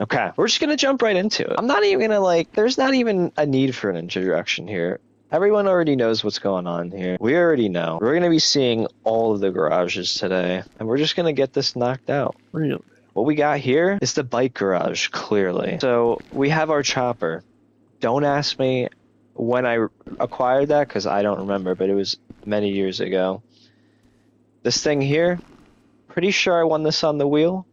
Okay, we're just gonna jump right into it. I'm not even gonna like, there's not even a need for an introduction here. Everyone already knows what's going on here. We already know. We're gonna be seeing all of the garages today, and we're just gonna get this knocked out. Really? What we got here is the bike garage, clearly. So we have our chopper. Don't ask me when I acquired that, because I don't remember, but it was many years ago. This thing here, pretty sure I won this on the wheel.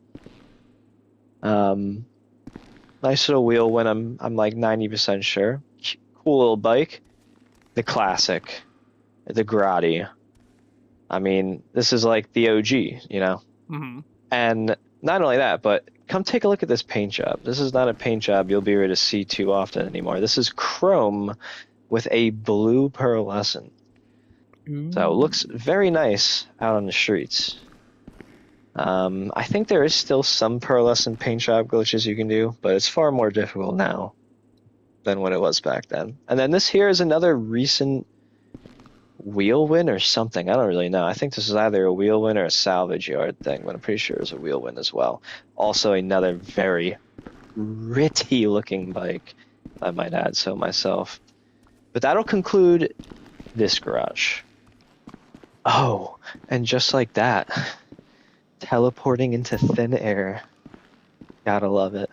Nice little wheel when I'm like 90% sure. Cool little bike. The classic. The Grotti. I mean, this is like the OG, you know? Mm-hmm. And not only that, but come take a look at this paint job. This is not a paint job you'll be able to see too often anymore. This is chrome with a blue pearlescent. So it looks very nice out on the streets. I think there is still some pearlescent paint job glitches you can do, but it's far more difficult now than what it was back then. And then this here is another recent wheel win or something. I don't really know. I think this is either a wheel win or a salvage yard thing, but I'm pretty sure it's a wheel win as well. Also another very pretty looking bike, I might add so myself. But that'll conclude this garage. Oh, and just like that, teleporting into thin air. Gotta love it.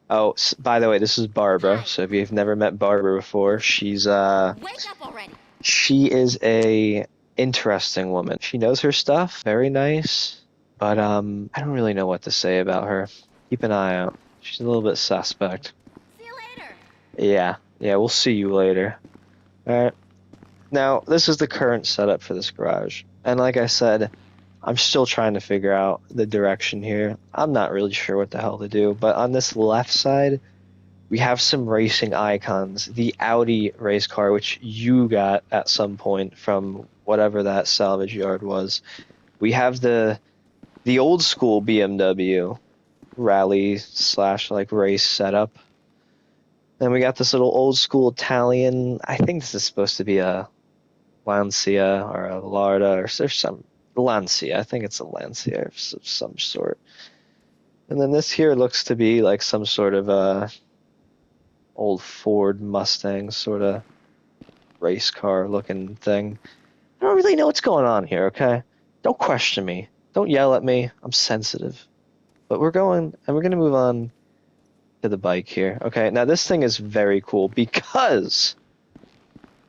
Oh, by the way, this is Barbara. So if you've never met Barbara before, she's Wake up already. she is a interesting woman. She knows her stuff, very nice, but I don't really know what to say about her. Keep an eye out. She's a little bit suspect. See you later. Yeah, we'll see you later. All right. Now, this is the current setup for this garage. And like I said, I'm still trying to figure out the direction here. I'm not really sure what the hell to do, but on this left side, we have some racing icons. The Audi race car, which you got at some point from whatever that salvage yard was. We have the old school BMW rally / like race setup. Then we got this little old school Italian, I think this is supposed to be a Lancia or a Larda, or there's some Lancia. I think it's a Lancia of some sort. And then this here looks to be like some sort of old Ford Mustang sort of race car looking thing. I don't really know what's going on here, okay? Don't question me. Don't yell at me. I'm sensitive. But we're going to move on to the bike here. Okay, now this thing is very cool because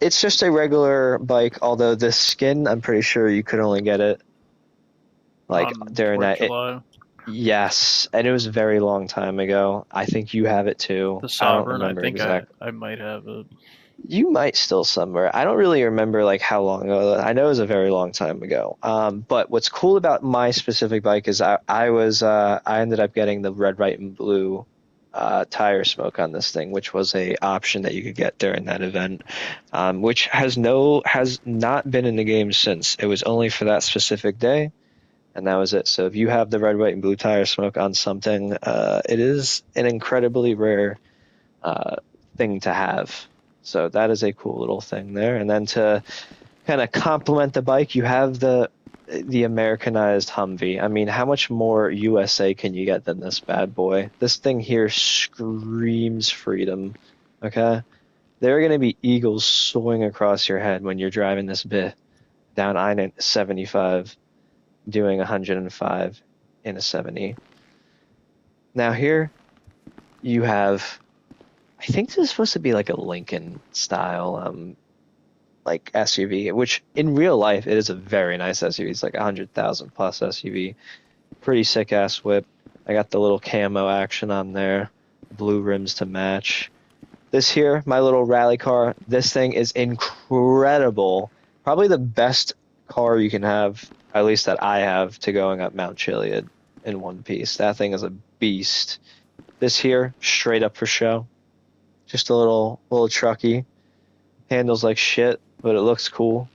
it's just a regular bike, although this skin, I'm pretty sure you could only get it like during that. Yes, and it was a very long time ago. I think you have it too. The Sovereign, I don't remember exactly. I might have it. You might still somewhere. I don't really remember like how long ago. I know it was a very long time ago. But what's cool about my specific bike is I ended up getting the red, white, and blue tire smoke on this thing, which was a option that you could get during that event, which has not been in the game since. It was only for that specific day, and that was it. So if you have the red, white, and blue tire smoke on something, it is an incredibly rare thing to have. So that is a cool little thing there. And then to kind of complement the bike, you have the Americanized Humvee. I mean, how much more USA can you get than this bad boy? This thing here screams freedom, okay? There are going to be eagles soaring across your head when you're driving this bit down I-75, doing 105 in a 70. Now here you have, I think this is supposed to be like a Lincoln style like SUV, which in real life it is a very nice SUV. It's like 100,000 plus SUV. Pretty sick ass whip. I got the little camo action on there, blue rims to match. This here, my little rally car, this thing is incredible. Probably the best car you can have, at least that I have, to going up Mount Chiliad in one piece. That thing is a beast. This here, straight up for show. Just a little trucky. Handles like shit, but it looks cool,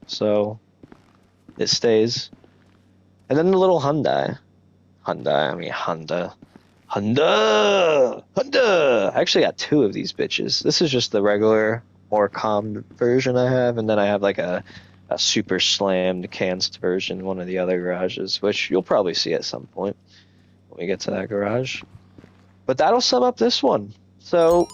so it stays. And then the little Honda. I actually got two of these bitches. This is just the regular, more calm version I have, and then I have like a super slammed canst version in one of the other garages, which you'll probably see at some point when we get to that garage. But that'll sum up this one. So,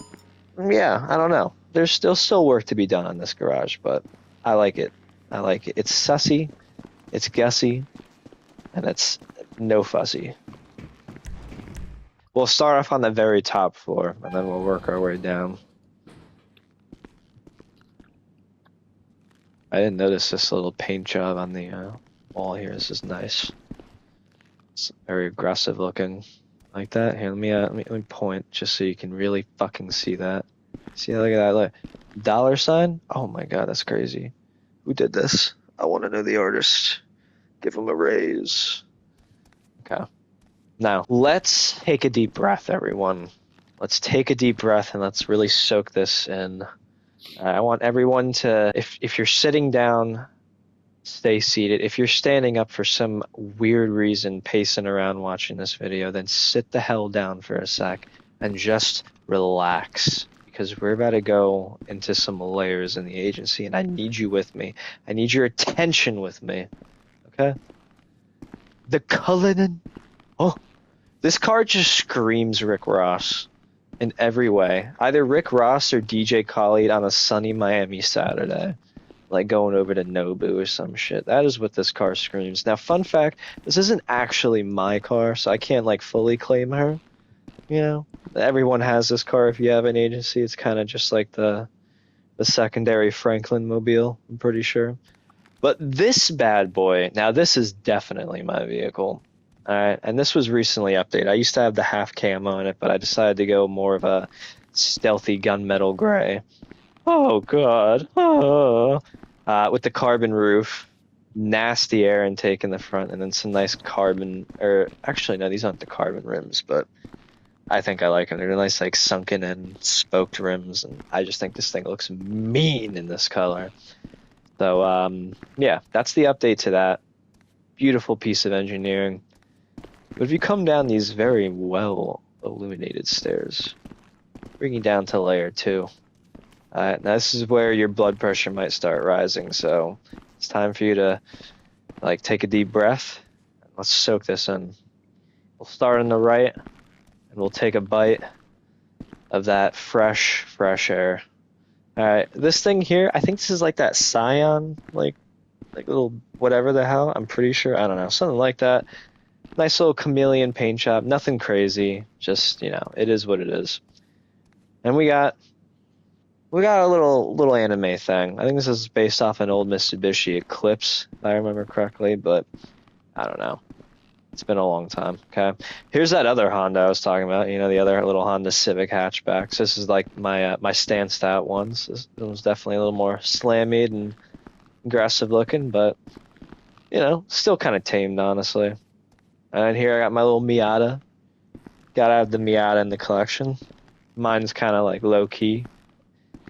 yeah, I don't know. There's still work to be done on this garage, but I like it. I like it. It's sussy, it's guessy, and it's no fussy. We'll start off on the very top floor, and then we'll work our way down. I didn't notice this little paint job on the wall here. This is nice. It's very aggressive looking, like that. Here, let me point just so you can really fucking see that. See, look at that. Look. $sign. Oh my god, that's crazy. Who did this? I want to know the artist. Give him a raise. Okay. Now, let's take a deep breath, everyone. Let's take a deep breath and let's really soak this in. I want everyone to, if you're sitting down, stay seated. If you're standing up for some weird reason, pacing around watching this video, then sit the hell down for a sec and just relax. Because we're about to go into some layers in the agency, and I need you with me. I need your attention with me. Okay? The Cullinan. Oh, this car just screams Rick Ross in every way. Either Rick Ross or DJ Khaled on a sunny Miami Saturday. Like going over to Nobu or some shit. That is what this car screams. Now, fun fact, this isn't actually my car, so I can't like fully claim her. You know, everyone has this car if you have an agency. It's kind of just like the secondary Franklin mobile, I'm pretty sure. But this bad boy, now this is definitely my vehicle. All right, and this was recently updated. I used to have the half camo on it, but I decided to go more of a stealthy gunmetal gray. Oh god. Oh. With the carbon roof, nasty air intake in the front, and then some nice carbon, or actually no, these aren't the carbon rims, but I think I like them. They're nice, like sunken in, spoked rims, and I just think this thing looks mean in this color. So yeah, that's the update to that. Beautiful piece of engineering. But if you come down these very well illuminated stairs, bringing down to layer 2. Now this is where your blood pressure might start rising, so it's time for you to like take a deep breath. Let's soak this in. We'll start on the right, and we'll take a bite of that fresh air. Alright, this thing here, I think this is like that Scion, like little whatever the hell, I'm pretty sure, I don't know, something like that. Nice little chameleon paint job, nothing crazy, just, you know, it is what it is. And we got a little anime thing. I think this is based off an old Mitsubishi Eclipse, if I remember correctly, but I don't know. It's been a long time. Okay, here's that other Honda I was talking about. You know, the other little Honda Civic hatchbacks. This is like my stanced out ones. This one's definitely a little more slammied and aggressive looking, but you know, still kind of tamed, honestly. And here I got my little Miata. Gotta have the Miata in the collection. Mine's kind of like low key.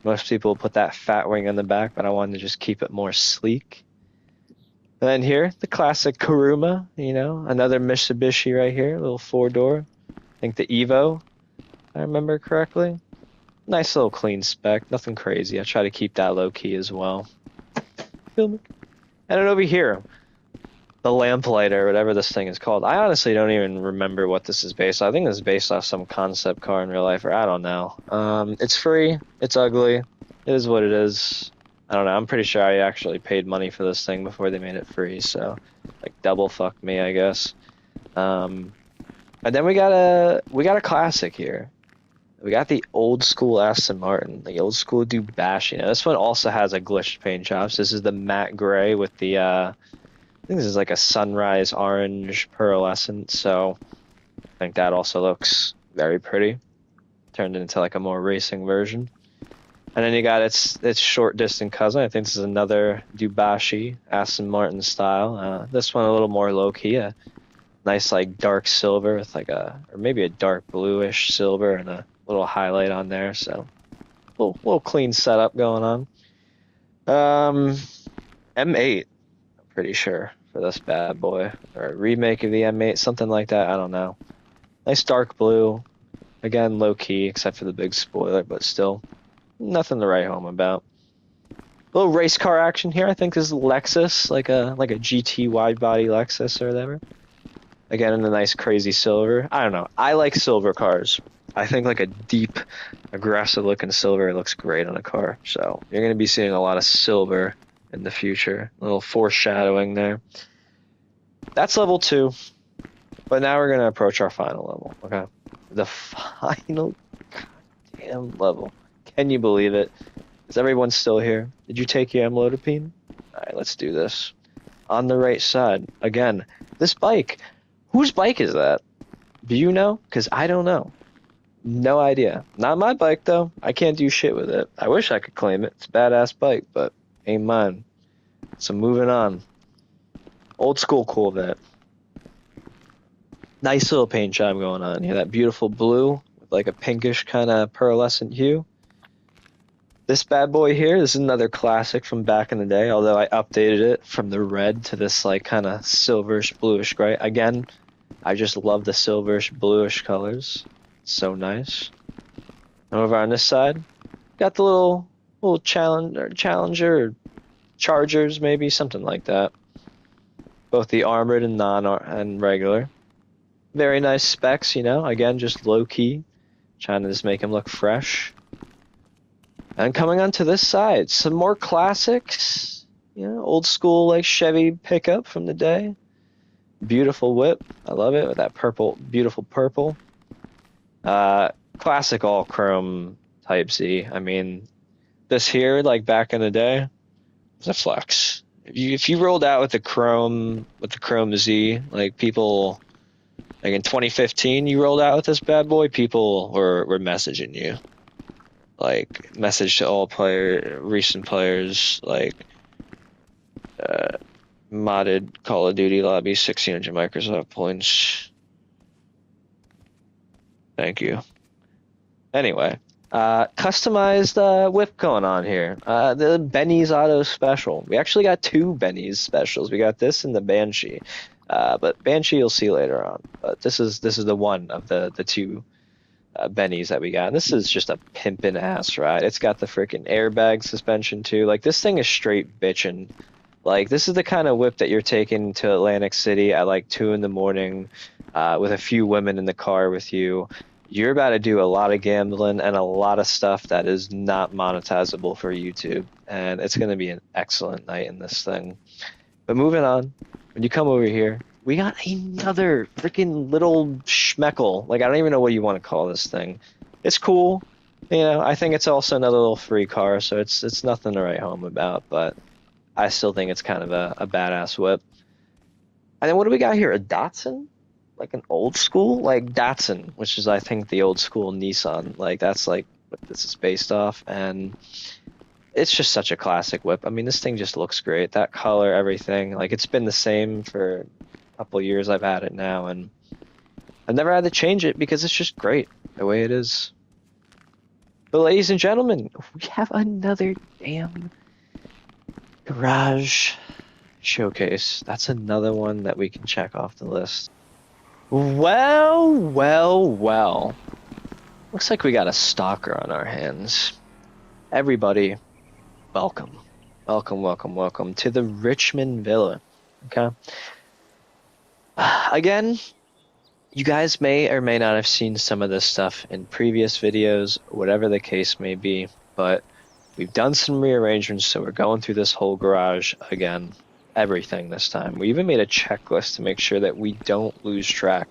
Most people put that fat wing in the back, but I wanted to just keep it more sleek. And then here, the classic Kuruma, you know, another Mitsubishi right here, little 4-door. I think the Evo, if I remember correctly. Nice little clean spec, nothing crazy. I try to keep that low key as well. And then over here, the lamplighter, whatever this thing is called. I honestly don't even remember what this is based on. I think this is based off some concept car in real life, or I don't know. It's free, it's ugly, it is what it is. I don't know, I'm pretty sure I actually paid money for this thing before they made it free, so like double fuck me, I guess. And then we got a classic here. We got the old school Aston Martin, the old school Dubashi. You know, this one also has a glitched paint job. So this is the matte gray with the I think this is like a sunrise orange pearlescent, so I think that also looks very pretty. Turned into like a more racing version. And then you got its short distant cousin. I think this is another Dubashi, Aston Martin style. This one a little more low key, a nice like dark silver with like or maybe a dark bluish silver and a little highlight on there. So little clean setup going on. M8, I'm pretty sure for this bad boy, or a remake of the M8, something like that. I don't know. Nice dark blue. Again, low key except for the big spoiler, but still. Nothing to write home about. Little race car action here. I think this is Lexus, like a GT wide body Lexus or whatever. Again, in a nice crazy silver. I don't know. I like silver cars. I think like a deep, aggressive looking silver looks great on a car. So you're going to be seeing a lot of silver in the future. A little foreshadowing there. That's level 2. But now we're going to approach our final level. Okay. The final goddamn level. Can you believe it? Is everyone still here? Did you take your amlodipine? Alright, let's do this. On the right side. Again, this bike. Whose bike is that? Do you know? Because I don't know. No idea. Not my bike, though. I can't do shit with it. I wish I could claim it. It's a badass bike, but ain't mine. So moving on. Old school Corvette. Nice little paint job going on here. That beautiful blue with like a pinkish kind of pearlescent hue. This bad boy here, this is another classic from back in the day, although I updated it from the red to this like kind of silverish bluish gray. Again, I just love the silverish bluish colors. So nice. And over on this side, got the little challenger or chargers maybe, something like that. Both the armored and and regular. Very nice specs, you know, again just low key. Trying to just make them look fresh. And coming onto this side, some more classics. You know, old school like Chevy pickup from the day. Beautiful whip. I love it with that purple, beautiful purple. Classic all chrome Type Z. I mean, this here, like back in the day, was a flex. If you rolled out with the chrome Z, like people, like in 2015, you rolled out with this bad boy, people were messaging you. Like message to all recent players, like modded Call of Duty lobby, 1600 Microsoft points. Thank you. Anyway, customized whip going on here. The Benny's Auto Special. We actually got 2 Benny's specials. We got this and the Banshee. But Banshee you'll see later on. But this is the one of the 2 Bennies that we got. And this is just a pimpin' ass ride. It's got the freaking airbag suspension too. Like this thing is straight bitchin'. Like this is the kind of whip that you're taking to Atlantic City at like 2 in the morning, with a few women in the car with you. You're about to do a lot of gambling and a lot of stuff that is not monetizable for YouTube. And it's going to be an excellent night in this thing. But moving on, when you come over here, we got another freaking little schmeckle. Like, I don't even know what you want to call this thing. It's cool. You know, I think it's also another little free car, so it's nothing to write home about, but I still think it's kind of a badass whip. And then what do we got here? A Datsun? Like an old school? Like Datsun, which is, I think, the old school Nissan. Like, that's like what this is based off, and it's just such a classic whip. I mean, this thing just looks great. That color, everything. Like, it's been the same for a couple years I've had it now, and I've never had to change it because it's just great the way it is. But ladies and gentlemen, we have another damn garage showcase. That's another one that we can check off the list. Well, well, well. Looks like we got a stalker on our hands. Everybody, welcome. Welcome, welcome, welcome to the Richmond Villa. Okay? Again, you guys may or may not have seen some of this stuff in previous videos, whatever the case may be, but we've done some rearrangements, so we're going through this whole garage again. Everything this time. We even made a checklist to make sure that we don't lose track.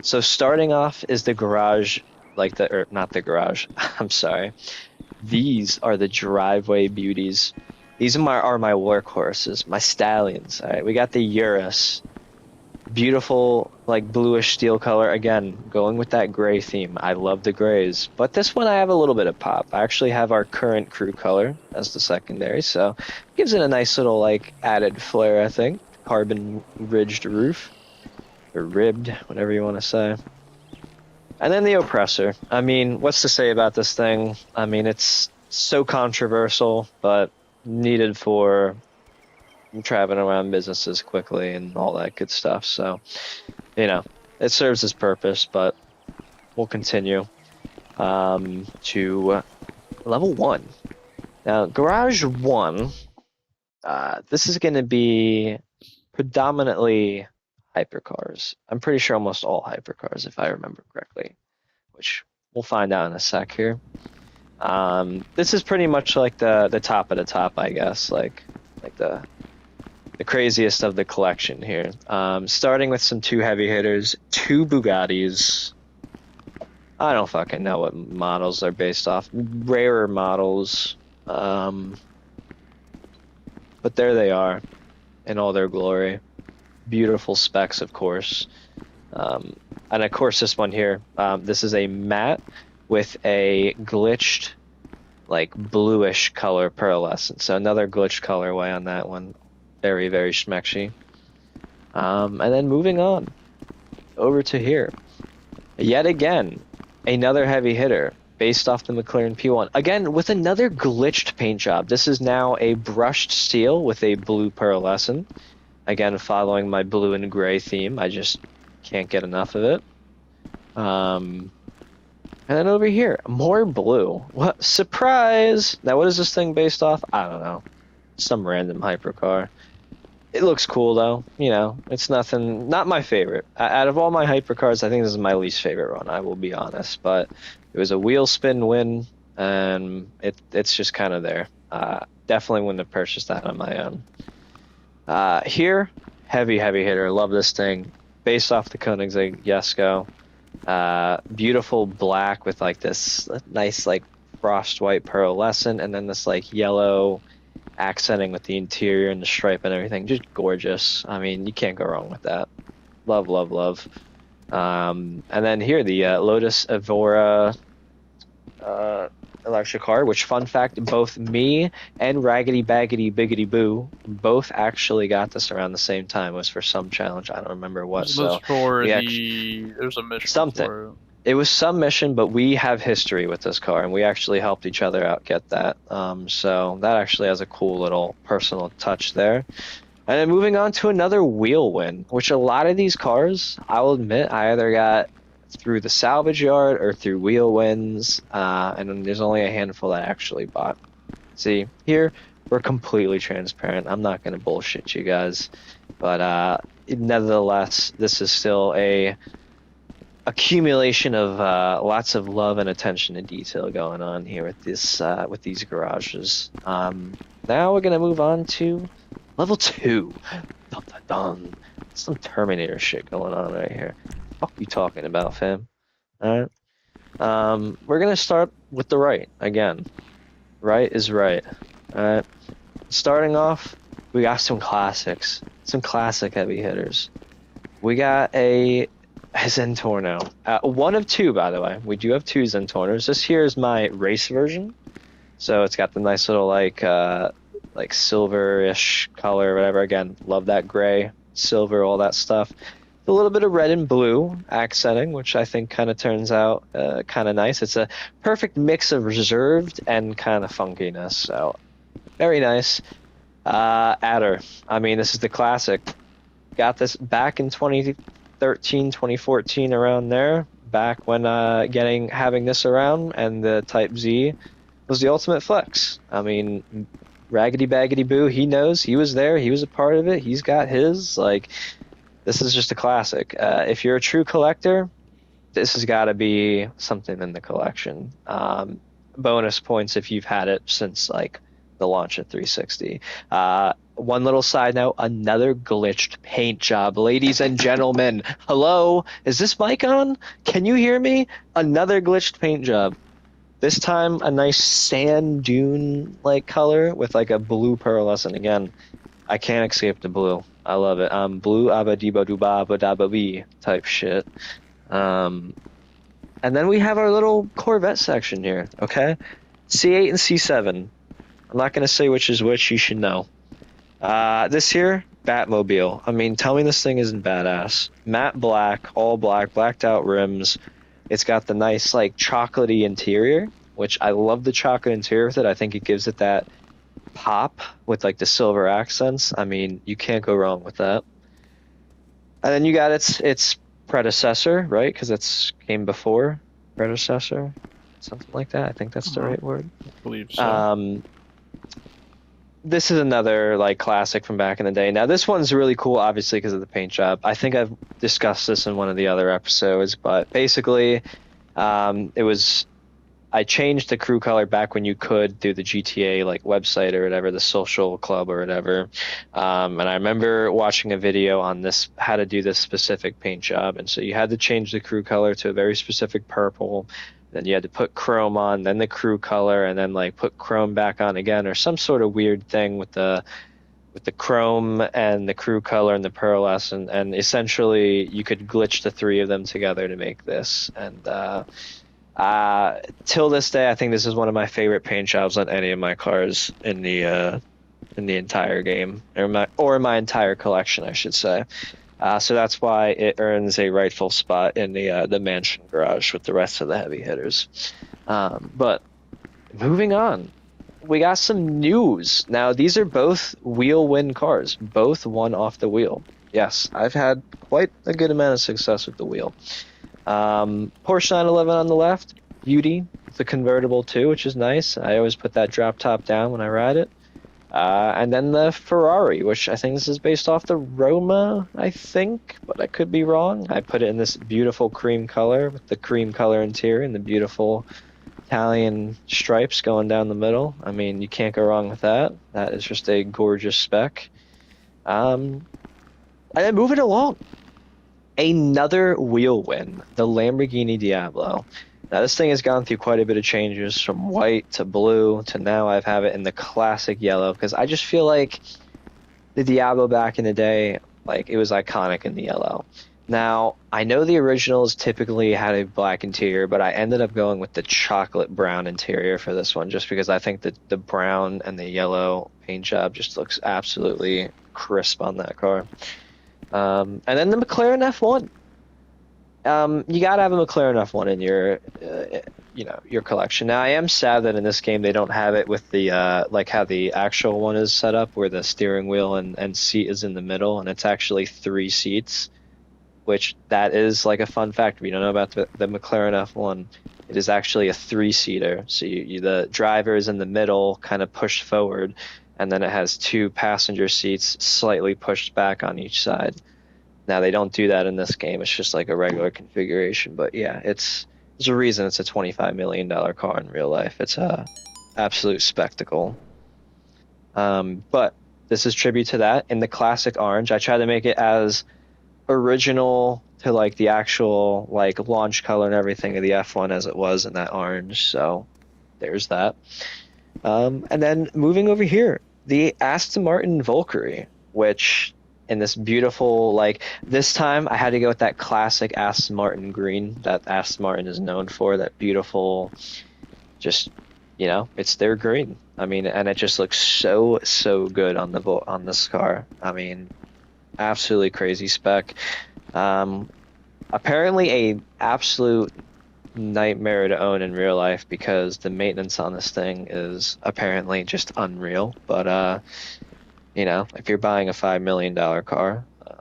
So starting off is the garage, not the garage, I'm sorry. These are the driveway beauties. These are my workhorses, my stallions. All right, we got the Urus. Beautiful, like bluish steel color. Again, going with that gray theme. I love the grays. But this one I have a little bit of pop. I actually have our current crew color as the secondary, so gives it a nice little like added flair, I think. Carbon ridged roof. Or ribbed, whatever you want to say. And then the oppressor. I mean, what's to say about this thing? I mean, it's so controversial, but needed for traveling around businesses quickly and all that good stuff. So, you know, it serves its purpose, but we'll continue to level 1. Now, Garage 1, this is going to be predominantly hypercars. I'm pretty sure almost all hypercars, if I remember correctly, which we'll find out in a sec here. This is pretty much like the top of the top, I guess, like the craziest of the collection here. Starting with some two heavy hitters, two Bugattis. I don't fucking know what models they're based off. Rarer models. But there they are in all their glory. Beautiful specs, of course. And of course, this one here, this is a matte with a glitched, like bluish color pearlescent. So another glitched colorway on that one. Very, very schmexy. And then moving on over to here. Yet again, another heavy hitter based off the McLaren P1. Again, with another glitched paint job. This is now a brushed steel with a blue pearlescent. Again, following my blue and gray theme. I just can't get enough of it. And then over here, more blue. What? Surprise! Now, what is this thing based off? I don't know. Some random hypercar. It looks cool, though. You know, it's nothing... Not my favorite. Out of all my hypercars, I think this is my least favorite one, I will be honest. But it was a wheel spin win, and it's just kind of there. Definitely wouldn't have purchased that on my own. Here, heavy hitter. Love this thing. Based off the Koenigsegg Jesko. Beautiful black with like this nice like frost white pearlescent, and then this like yellow accenting with the interior and the stripe and everything. Just gorgeous. I mean, you can't go wrong with that. Love, love, love. And then here, the Lotus Evora electric car, which, fun fact, both me and Raggedy Baggedy Biggity Boo both actually got this around the same time. It was for some challenge. I don't remember what. So there's a mission something. for it. It was some mission, but we have history with this car, and we actually helped each other out get that. So that actually has a cool little personal touch there. And then moving on to another wheel win, which a lot of these cars, I will admit, I either got through the salvage yard or through wheel wins, and then there's only a handful that I actually bought. See, here, we're completely transparent. I'm not going to bullshit you guys, but nevertheless, this is still a accumulation of lots of love and attention to detail going on here with this with these garages. Now we're gonna move on to level 2. Dun, dun, dun. Some Terminator shit going on right here. What you talking about, fam? All right. We're gonna start with the right again. Right is right. All right. Starting off, we got some classics, some classic heavy hitters. We got a Zentorno. One of two, by the way. We do have two Zentornos. This here is my race version. So it's got the nice little like silver-ish color, whatever. Again, love that gray, silver, all that stuff. A little bit of red and blue accenting, which I think kind of turns out kind of nice. It's a perfect mix of reserved and kind of funkiness. So very nice. Adder. I mean, this is the classic. Got this back in 2013, 2014, around there, back when having this around, and the Type Z was the ultimate flex. I mean, Raggedy Baggedy Boo, he knows, he was there, he was a part of it, he's got his. Like, this is just a classic. If you're a true collector, this has got to be something in the collection. Bonus points if you've had it since like the launch of 360. One little side note, another glitched paint job. Ladies and gentlemen, hello? Is this mic on? Can you hear me? Another glitched paint job. This time, a nice sand dune-like color with like a blue pearlescent. Again, I can't escape the blue. I love it. Blue abba-dee-ba-doo-ba-ba-da-ba-bee type shit. And then we have our little Corvette section here, okay? C8 and C7. I'm not going to say which is which, you should know. This here, Batmobile. I mean, tell me this thing isn't badass. Matte black, all black, blacked out rims. It's got the nice, like, chocolatey interior, which I love the chocolate interior with it. I think it gives it that pop with, like, the silver accents. I mean, you can't go wrong with that. And then you got its predecessor, right? Because it's came before predecessor, something like that. I think that's the right word. I believe so. this is another like classic from back in the day. Now this one's really cool, obviously because of the paint job. I think I've discussed this in one of the other episodes, but basically, it was I changed the crew color back when you could through the GTA like website or whatever, the social club or whatever. And I remember watching a video on this how to do this specific paint job, and so you had to change the crew color to a very specific purple. Then you had to put chrome on, then the crew color, and then like put chrome back on again, or some sort of weird thing with the chrome and the crew color and the pearlescent, and essentially you could glitch the three of them together to make this. And till this day, I think this is one of my favorite paint jobs on any of my cars in the entire game, or my entire collection, I should say. So that's why it earns a rightful spot in the mansion garage with the rest of the heavy hitters. But moving on, we got some news. Now these are both wheel win cars, both won off the wheel. Yes, I've had quite a good amount of success with the wheel. Porsche 911 on the left, beauty. It's a convertible too, which is nice. I always put that drop top down when I ride it. And then the Ferrari, which I think this is based off the Roma, I think, but I could be wrong. I put it in this beautiful cream color with the cream color interior and the beautiful Italian stripes going down the middle. I mean, you can't go wrong with that. That is just a gorgeous spec. And then moving along, another wheel win, the Lamborghini Diablo. Now this thing has gone through quite a bit of changes from white to blue to now I have it in the classic yellow because I just feel like the Diablo back in the day, like it was iconic in the yellow. Now, I know the originals typically had a black interior, but I ended up going with the chocolate brown interior for this one just because I think that the brown and the yellow paint job just looks absolutely crisp on that car. And then the McLaren F1. You gotta have a McLaren F1 in your, your collection. Now, I am sad that in this game they don't have it with the like how the actual one is set up, where the steering wheel and seat is in the middle, and it's actually 3 seats. Which that is like a fun fact if you don't know about the McLaren F1. It is actually a 3-seater. So the driver is in the middle, kind of pushed forward, and then it has 2 passenger seats slightly pushed back on each side. Now they don't do that in this game. It's just like a regular configuration. But yeah, there's a reason it's a $25 million car in real life. It's a absolute spectacle. But this is tribute to that in the classic orange. I try to make it as original to like the actual like launch color and everything of the F1 as it was in that orange. So there's that. And then moving over here, the Aston Martin Valkyrie, which in this beautiful, like this time I had to go with that classic Aston Martin green that Aston Martin is known for, that beautiful, just, it's their green. I mean, and it just looks so good on this car. I mean, absolutely crazy spec. Apparently a absolute nightmare to own in real life because the maintenance on this thing is apparently just unreal. But if you're buying a $5 million car, you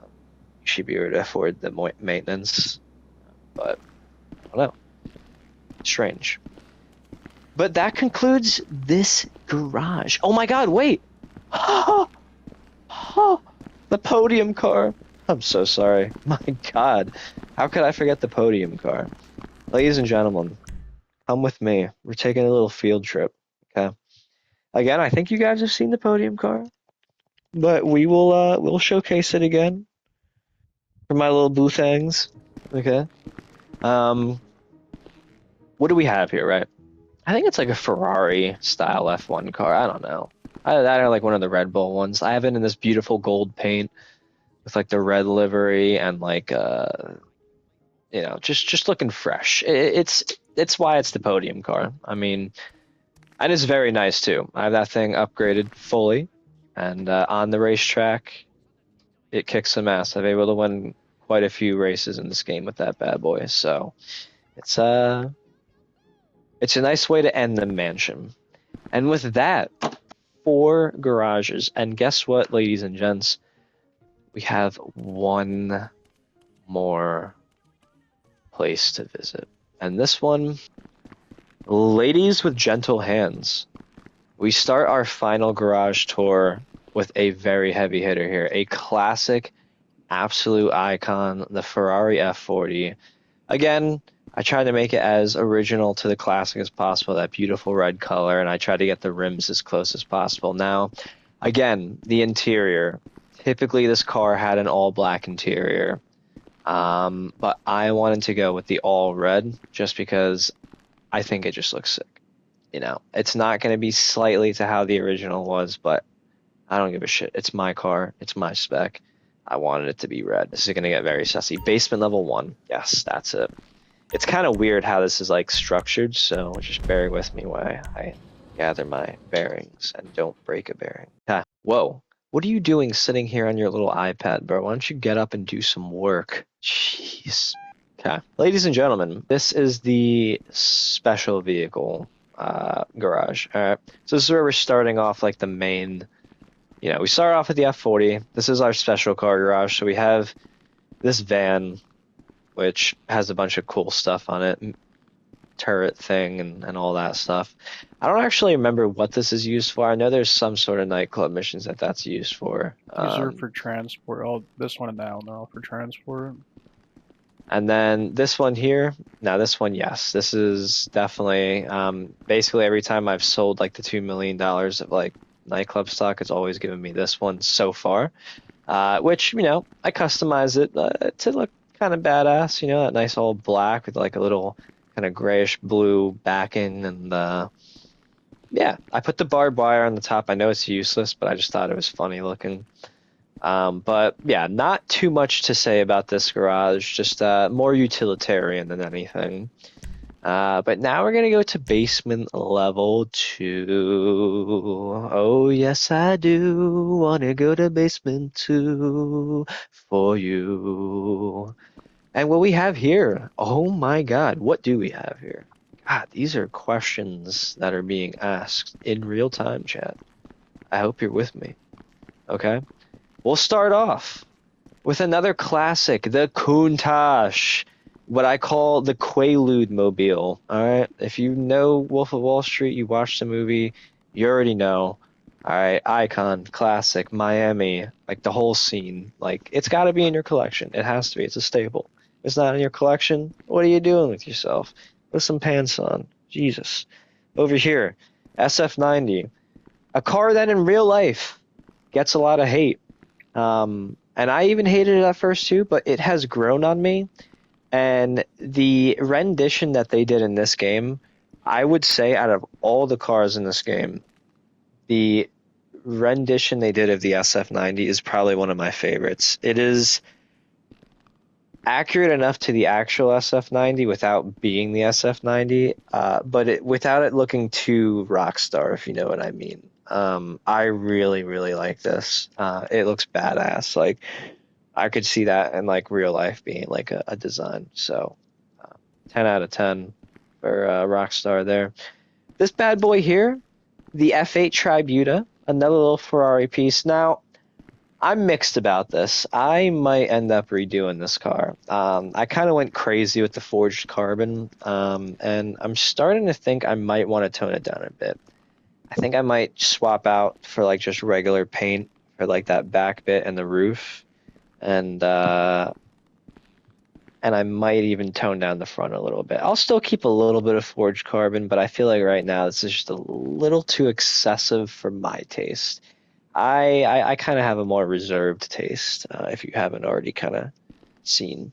should be able to afford the maintenance. But I don't know. Strange. But that concludes this garage. Oh my God! Wait. The podium car. I'm so sorry. My God. How could I forget the podium car? Ladies and gentlemen, come with me. We're taking a little field trip. Okay. Again, I think you guys have seen the podium car, but we'll showcase it again for my little boothangs. Okay. What do we have here, right? I think it's like a Ferrari style F1 car. I don't know. That are like one of the Red Bull ones. I have it in this beautiful gold paint with like the red livery and like just looking fresh. It's why it's the podium car. I mean, and it's very nice too. I have that thing upgraded fully, and on the racetrack, it kicks some ass. I've been able to win quite a few races in this game with that bad boy. So it's a nice way to end the mansion. And with that, 4 garages. And guess what, ladies and gents? We have one more place to visit. And this one, ladies with gentle hands. We start our final garage tour with a very heavy hitter here, a classic, absolute icon, the Ferrari F40. Again, I tried to make it as original to the classic as possible, that beautiful red color, and I tried to get the rims as close as possible. Now, again, the interior. Typically, this car had an all black interior, but I wanted to go with the all red just because I think it just looks sick. You know, it's not going to be slightly to how the original was, but I don't give a shit. It's my car. It's my spec. I wanted it to be red. This is going to get very sussy. Basement level 1. Yes, that's it. It's kind of weird how this is like structured, so just bear with me while I gather my bearings and don't break a bearing. Whoa. What are you doing sitting here on your little iPad, bro? Why don't you get up and do some work? Jeez. Okay. Ladies and gentlemen, this is the special vehicle garage. All right. So this is where we're starting off like the main, we start off with the F40. This is our special car garage. So we have this van, which has a bunch of cool stuff on it, turret thing and all that stuff. I don't actually remember what this is used for. I know there's some sort of nightclub missions that's used for. These are for transport. Oh, this one and that one, they're all for transport. And then this one here, now this one, yes, this is definitely, basically every time I've sold like the $2 million of like nightclub stock, it's always given me this one so far, which, I customize it to look kind of badass, that nice old black with like a little kind of grayish blue backing, and yeah, I put the barbed wire on the top. I know it's useless, but I just thought it was funny looking. But yeah, not too much to say about this garage, just more utilitarian than anything. But now we're gonna go to basement level 2. Oh yes, I do wanna go to basement 2 for you. And what we have here, oh my God, what do we have here? God, these are questions that are being asked in real time, chat. I hope you're with me. Okay? We'll start off with another classic, the Countach, what I call the Quaalude Mobile. All right, if you know Wolf of Wall Street, you watched the movie, you already know. All right, icon, classic, Miami, like the whole scene. Like, it's got to be in your collection. It has to be. It's a staple. If it's not in your collection, what are you doing with yourself? Put some pants on. Jesus. Over here, SF90, a car that in real life gets a lot of hate. And I even hated it at first too, but it has grown on me. And the rendition that they did in this game, I would say out of all the cars in this game, the rendition they did of the SF90 is probably one of my favorites. It is accurate enough to the actual SF90 without being the SF90, but without it looking too rockstar, if you know what I mean. I really, really like this. It looks badass. Like, I could see that in like real life being like a design. So 10 out of 10 for Rockstar there. This bad boy here, the F8 Tributa, another little Ferrari piece. Now, I'm mixed about this. I might end up redoing this car. I kind of went crazy with the forged carbon, and I'm starting to think I might want to tone it down a bit. I think I might swap out for like just regular paint for like that back bit and the roof, and I might even tone down the front a little bit. I'll still keep a little bit of forged carbon, but I feel like right now this is just a little too excessive for my taste. I kind of have a more reserved taste, if you haven't already kind of seen.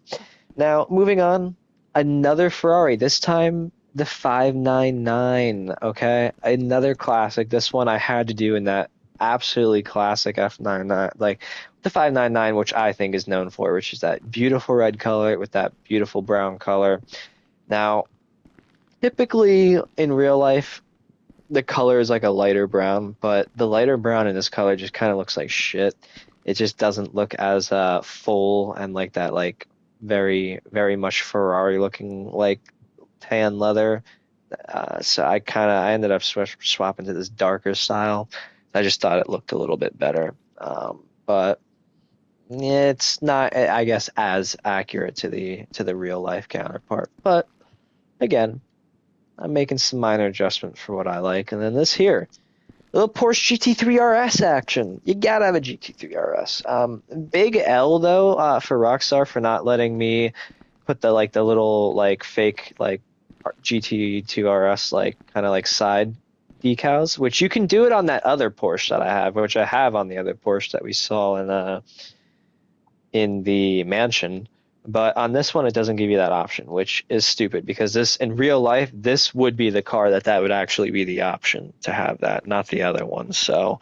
Now, moving on, another Ferrari, this time the 599, okay? Another classic. This one I had to do in that absolutely classic F99, like the 599, which I think is known for, which is that beautiful red color with that beautiful brown color. Now, typically in real life, the color is like a lighter brown, but the lighter brown in this color just kind of looks like shit. It just doesn't look as full and like that, like very, very much Ferrari looking like tan leather. So I ended up swapping to this darker style. I just thought it looked a little bit better. But it's not, I guess, as accurate to the real life counterpart. But again, I'm making some minor adjustments for what I like. And then this here, little Porsche GT3 RS action. You gotta have a GT3 RS. Big L though for Rockstar for not letting me put the little fake GT2 RS kind of side decals, which you can do it on that other Porsche that I have, which I have on the other Porsche that we saw in the mansion. But on this one, it doesn't give you that option, which is stupid because this in real life, this would be the car that would actually be the option to have that, not the other one. So,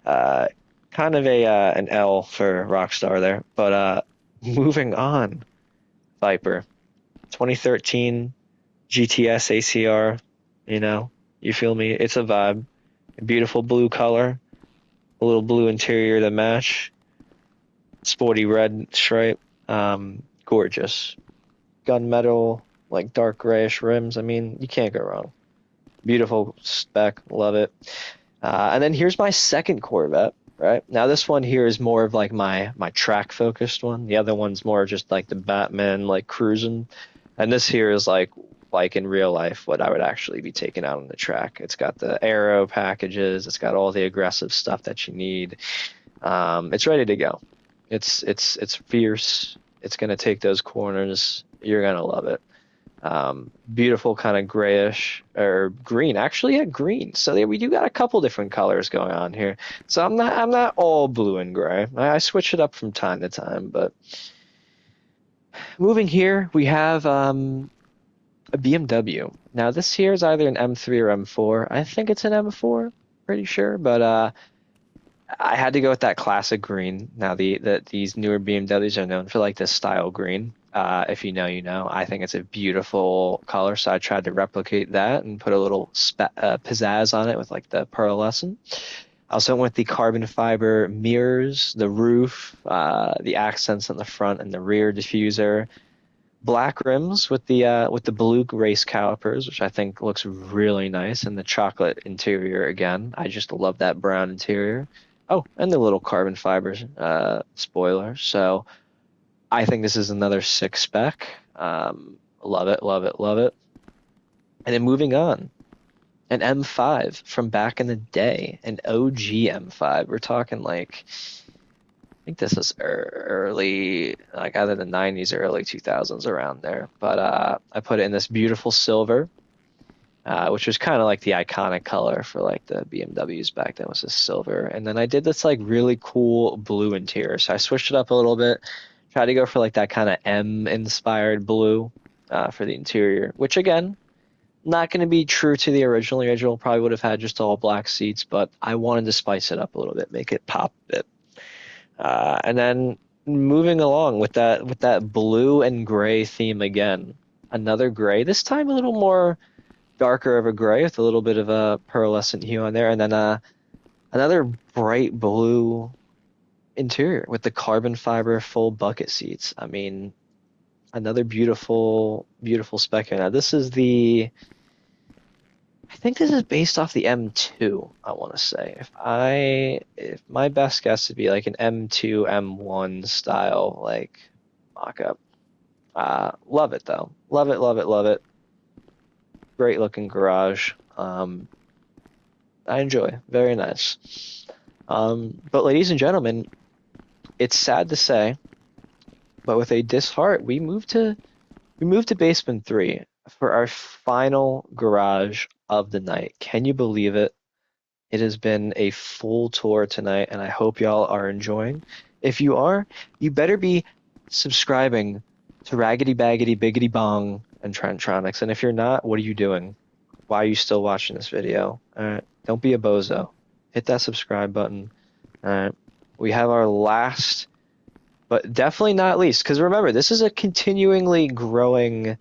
kind of an L for Rockstar there. But moving on, Viper, 2013 GTS ACR, you feel me? It's a vibe. A beautiful blue color, a little blue interior to match, sporty red stripe, gorgeous. Gunmetal, dark grayish rims. I mean, you can't go wrong. Beautiful spec, love it. And then here's my second Corvette. Right now, this one here is more of my track focused one. The other one's more just the Batman cruising, and this here is like in real life what I would actually be taking out on the track. It's got the aero packages. It's got all the aggressive stuff that you need. It's ready to go. It's fierce. It's gonna take those corners. You're gonna love it. Beautiful kind of grayish or green. Actually, yeah, green. So we do got a couple different colors going on here. So I'm not all blue and gray. I switch it up from time to time. But moving here, we have a BMW. Now this here is either an M3 or M4. I think it's an M4, pretty sure. But I had to go with that classic green. Now these newer BMWs are known for this style green. If you know, you know. I think it's a beautiful color, so I tried to replicate that and put a little pizzazz on it with the pearlescent. I also went with the carbon fiber mirrors, the roof, the accents on the front and the rear diffuser, black rims with the blue race calipers, which I think looks really nice, and the chocolate interior again. I just love that brown interior. Oh, and the little carbon fiber spoiler. So I think this is another 6 spec. Love it, love it, love it. And then moving on, an M5 from back in the day, an OG M5. We're talking I think this is early, either the 90s or early 2000s around there. But I put it in this beautiful silver, which was kind of the iconic color for the BMWs back then, was this silver. And then I did this really cool blue interior. So I switched it up a little bit. Try to go for that kind of M-inspired blue for the interior, which again, not going to be true to the original. The original probably would have had just all black seats, but I wanted to spice it up a little bit, make it pop a bit. And then moving along with that blue and gray theme again, another gray, this time a little more darker of a gray with a little bit of a pearlescent hue on there, and then another bright blue interior with the carbon fiber full bucket seats. I mean, another beautiful spec here. Now this is I think this is based off the M2, I want to say. If my best guess would be an M2 M1 style mock-up. Love it though. Love it, love it, love it. Great looking garage. I enjoy. Very nice. But ladies and gentlemen, it's sad to say, but with a disheart, we moved to basement 3 for our final garage of the night. Can you believe it? It has been a full tour tonight, and I hope y'all are enjoying. If you are, you better be subscribing to Raggedy Baggedy Biggity Bong and Trentronics. And if you're not, what are you doing? Why are you still watching this video? All right, don't be a bozo. Hit that subscribe button. All right. We have our last, but definitely not least, because remember, this is a continually growing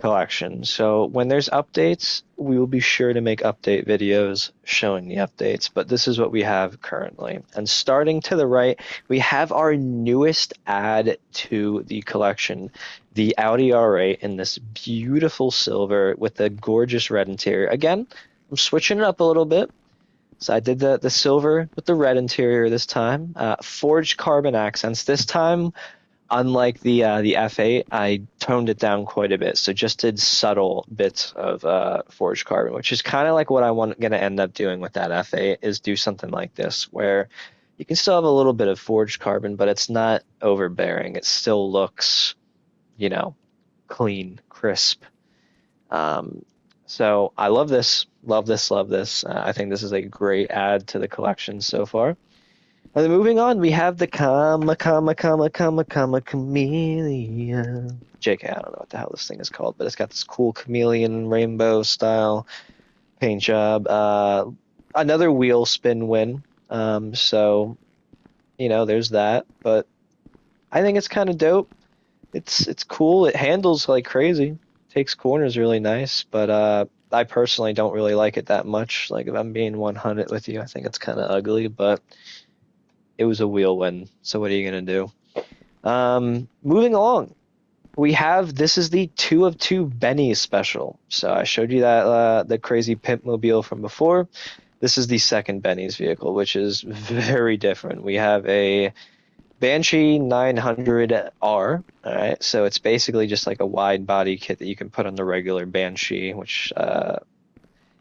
collection. So when there's updates, we will be sure to make update videos showing the updates, but this is what we have currently. And starting to the right, we have our newest add to the collection, the Audi R8 in this beautiful silver with the gorgeous red interior. Again, I'm switching it up a little bit. So I did the silver with the red interior this time. Forged carbon accents. This time unlike the F8, I toned it down quite a bit. So just did subtle bits of forged carbon, which is kind of like what I want going to end up doing with that F8 is do something like this where you can still have a little bit of forged carbon, but it's not overbearing. It still looks, you know, clean, crisp. Um, so I love this, love this, love this. I think this is a great add to the collection so far. And then moving on, we have the chameleon. JK, I don't know what the hell this thing is called, but it's got this cool chameleon rainbow style paint job. Another wheel spin win. So, there's that. But I think it's kind of dope. It's cool. It handles like crazy. Takes corners really nice, but I personally don't really like it that much. Like if I'm being 100 with you, I think it's kind of ugly, but it was a wheel win. So what are you gonna do? Moving along, this is the 2 of 2 Benny special. So I showed you that the crazy pimp mobile from before. This is the second Benny's vehicle, which is very different. We have a Banshee 900R. All right, so it's basically just like a wide body kit that you can put on the regular Banshee, which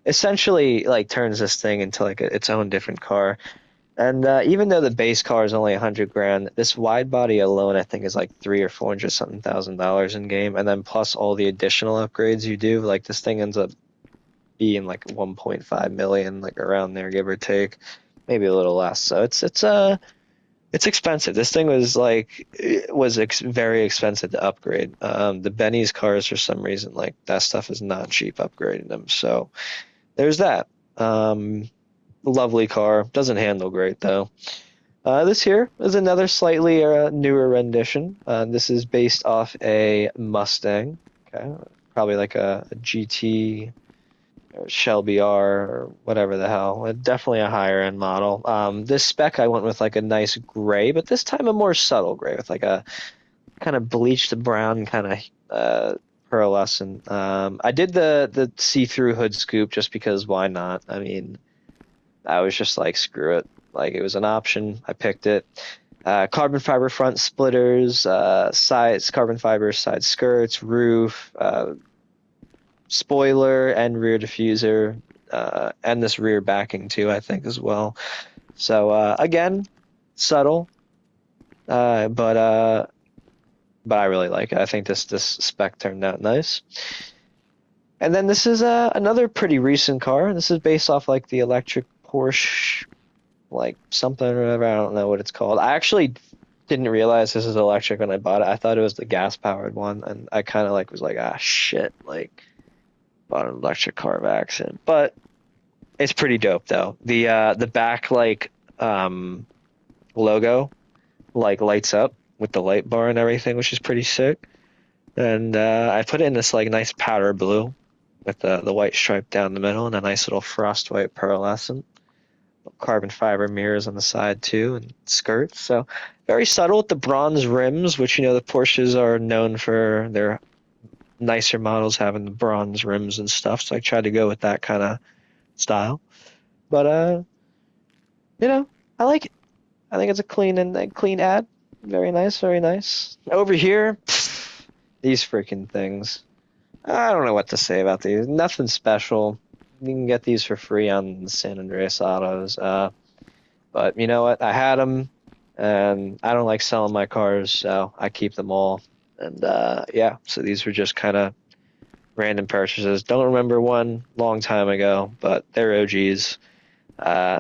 essentially like turns this thing into like its own different car. And even though the base car is only 100 grand, this wide body alone I think is like 300 or 400 something $1,000 in game, and then plus all the additional upgrades you do, like this thing ends up being like 1.5 million, like around there, give or take, maybe a little less. So it's expensive. This thing was very expensive to upgrade. The Benny's cars, for some reason, like that stuff is not cheap upgrading them. So there's that. Lovely car. Doesn't handle great though. This here is another slightly newer rendition. This is based off a Mustang. Okay, probably like a GT or Shelby R or whatever the hell. Definitely a higher end model. This spec I went with like a nice gray, but this time a more subtle gray with like a kind of bleached brown kind of pearlescent. I did the see-through hood scoop just because why not? I mean, I was just like screw it. Like it was an option. I picked it. Carbon fiber front splitters, sides, carbon fiber side skirts, roof, spoiler and rear diffuser, and this rear backing too, I think as well. So again, subtle, but I really like it. I think this spec turned out nice. And then this is another pretty recent car. This is based off like the electric Porsche, like something or whatever. I don't know what it's called. I actually didn't realize this is electric when I bought it. I thought it was the gas powered one, and I kind of like was like, ah, shit, like bought an electric car by accident. But it's pretty dope though. The back like logo like lights up with the light bar and everything, which is pretty sick. And I put it in this like nice powder blue with the white stripe down the middle and a nice little frost white pearlescent. Carbon fiber mirrors on the side too, and skirts. So very subtle with the bronze rims, which the Porsches are known for their nicer models having the bronze rims and stuff. So I tried to go with that kind of style. But I like it. I think it's a clean ad. Very nice, very nice. Over here, these freaking things. I don't know what to say about these. Nothing special. You can get these for free on San Andreas Autos. But you know what? I had them, and I don't like selling my cars, so I keep them all. And yeah, so these were just kind of random purchases. Don't remember one long time ago, but they're OGs.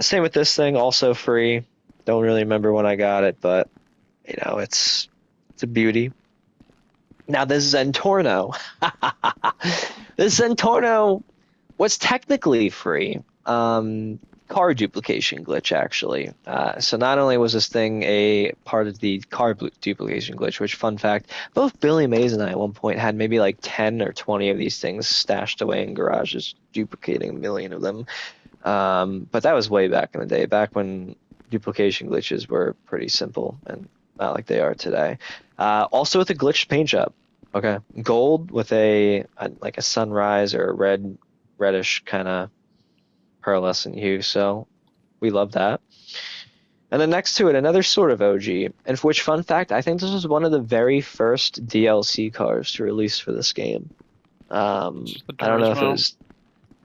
Same with this thing, also free. Don't really remember when I got it, but it's a beauty. Now this Zentorno. This Zentorno was technically free. Car duplication glitch, actually. So not only was this thing a part of the car duplication glitch, which, fun fact, both Billy Mays and I at one point had maybe like 10 or 20 of these things stashed away in garages, duplicating a million of them. But that was way back in the day, back when duplication glitches were pretty simple and not like they are today. Also with a glitched paint job. Okay, gold with like a sunrise or a reddish kind of pearlescent hue. So we love that. And then next to it, another sort of OG. And for which, fun fact, I think this was one of the very first DLC cars to release for this game. It's the I don't know if it Turismo.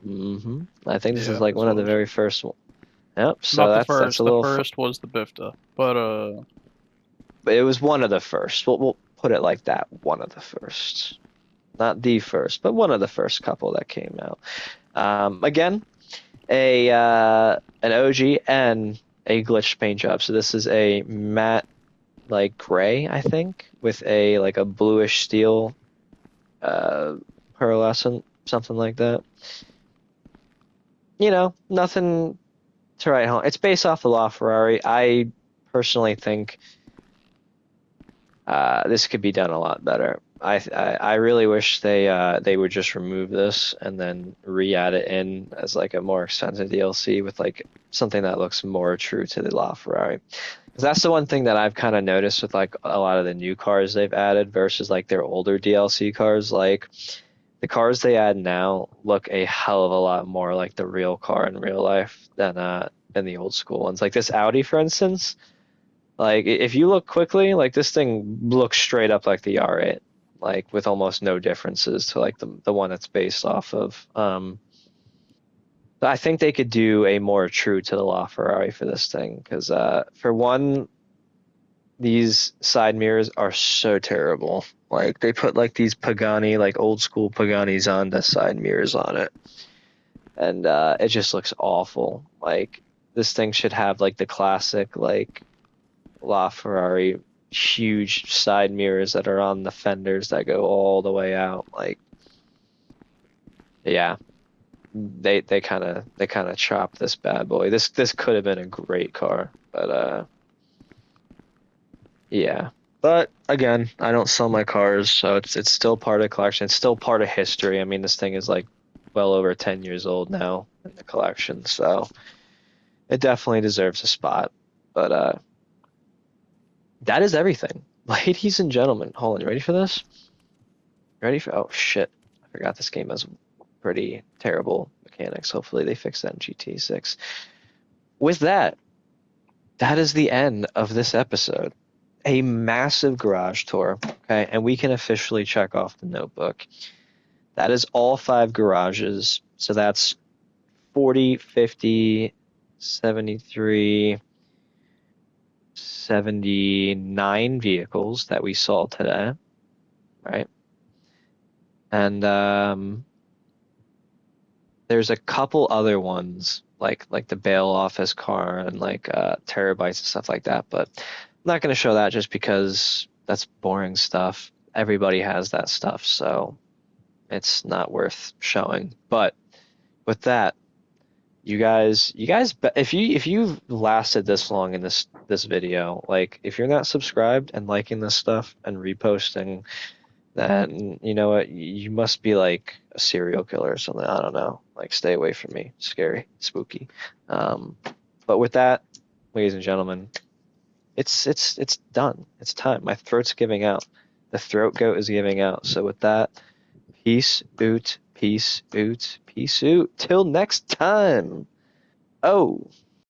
was. I think this is Yeah, like this one of the was. very first one. Yep. So Not the that's a first. The little. first was the Bifta. But It was one of the first. We'll put it like that. One of the first. Not the first, but one of the first couple that came out. Again, an OG and a glitched paint job. So this is a matte like gray, I think, with a like a bluish steel pearlescent, something like that. You know, nothing to write home. It's based off the LaFerrari. I personally think this could be done a lot better. I really wish they would just remove this and then re-add it in as like a more extensive DLC with like something that looks more true to the LaFerrari. Because that's the one thing that I've kind of noticed with like a lot of the new cars they've added versus like their older DLC cars. Like the cars they add now look a hell of a lot more like the real car in real life than the old school ones. Like this Audi, for instance. Like if you look quickly, like this thing looks straight up like the R8, like with almost no differences to like the one it's based off of. I think they could do a more true to the LaFerrari for this thing because for one, these side mirrors are so terrible. Like they put like these Pagani, like old school Pagani Zonda side mirrors on it, and it just looks awful. Like this thing should have like the classic like LaFerrari huge side mirrors that are on the fenders that go all the way out. Like, yeah, they kind of chopped this bad boy. This could have been a great car, but yeah. But again, I don't sell my cars, so it's still part of the collection. It's still part of history. I mean, this thing is like well over 10 years old now in the collection, so it definitely deserves a spot. But that is everything. Ladies and gentlemen, hold on, you ready for this? Ready for? Oh shit! I forgot this game has pretty terrible mechanics. Hopefully they fix that in GT6. With that, that is the end of this episode. A massive garage tour. Okay, and we can officially check off the notebook. That is all 5 garages. So that's 40, 50, 73, 79 vehicles that we saw today, right? And there's a couple other ones like the bail office car and like terabytes and stuff like that, but I'm not going to show that just because that's boring stuff. Everybody has that stuff, so it's not worth showing. But with that, you guys, if you've lasted this long in this video, like if you're not subscribed and liking this stuff and reposting, then you know what, you must be like a serial killer or something. I don't know. Like stay away from me. Scary, spooky. Um, but with that, ladies and gentlemen, it's done. It's time. My throat's giving out. The throat goat is giving out. So with that, peace out, peace out, peace out. Till next time. Oh.